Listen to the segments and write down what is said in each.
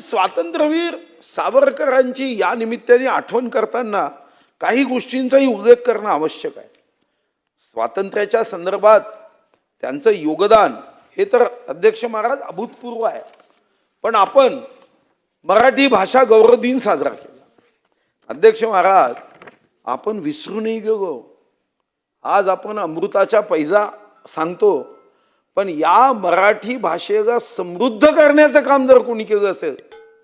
स्वातंत्र्यवीर सावरकरांची या निमित्ताने आठवण करताना काही गोष्टींचाही उल्लेख करणं आवश्यक आहे. स्वातंत्र्याच्या संदर्भात त्यांचं योगदान हे तर अध्यक्ष महाराज अभूतपूर्व आहे. पण आपण मराठी भाषा गौरव दिन साजरा केला. अध्यक्ष महाराज, आपण विसरूनही गेलो. आज आपण अमृताच्या पैजा सांगतो, पण या मराठी भाषेला समृद्ध करण्याचं काम जर कोणी केलं असेल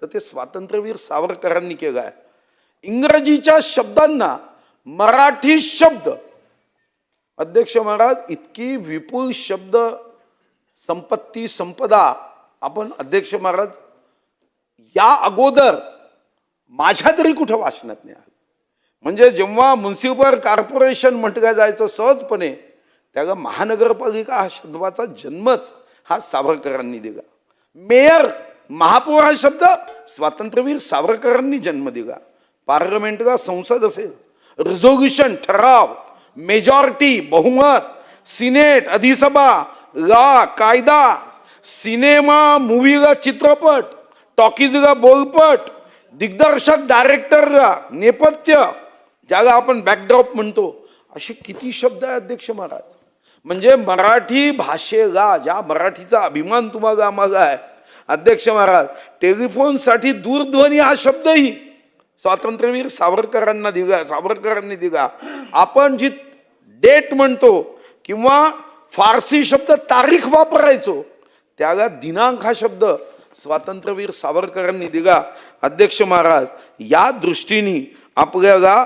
तर ते स्वातंत्र्यवीर सावरकरांनी केलं आहे. इंग्रजीच्या शब्दांना मराठी शब्द, अध्यक्ष महाराज, इतकी विपुल शब्द संपत्ती संपदा आपण अध्यक्ष महाराज या अगोदर माझ्या तरी कुठं वाचनात नाही आलं. म्हणजे जेव्हा म्युन्सिपल कॉर्पोरेशन म्हटलं जायचं सहजपणे, त्याला महानगरपालिका हा शब्दाचा जन्मच हा सावरकरांनी दिला. मेयर, महापौर हा शब्द स्वातंत्र्यवीर सावरकरांनी जन्म दिला. पार्लमेंटला संसद असेल, रिझोल्युशन ठराव, मेजॉरिटी बहुमत, सिनेट अधिसभा, लॉ कायदा, सिनेमा मूवीला चित्रपट, टॉकीजला बोलपट, दिग्दर्शक डायरेक्टरला नेपथ्य, ज्याला आपण बॅकड्रॉप म्हणतो, असे किती शब्द आहे अध्यक्ष महाराज. म्हणजे मराठी भाषेला, ज्या मराठीचा अभिमान तुम्हाला आम्हाला आहे अध्यक्ष महाराज, टेलिफोनसाठी दूरध्वनी हा शब्दही स्वातंत्र्यवीर सावरकरांनी दिला. आपण जी डेट म्हणतो किंवा फारसी शब्द तारीख वापरायचो, त्याला दिनांक हा शब्द स्वातंत्र्यवीर सावरकरांनी दिला. अध्यक्ष महाराज, या दृष्टीने आपल्याला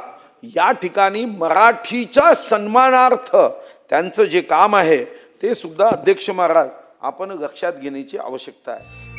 या ठिकाणी मराठीच्या सन्मानार्थ त्यांचं जे काम आहे ते सुद्धा अध्यक्ष महाराज आपण लक्षात घेण्याची आवश्यकता आहे.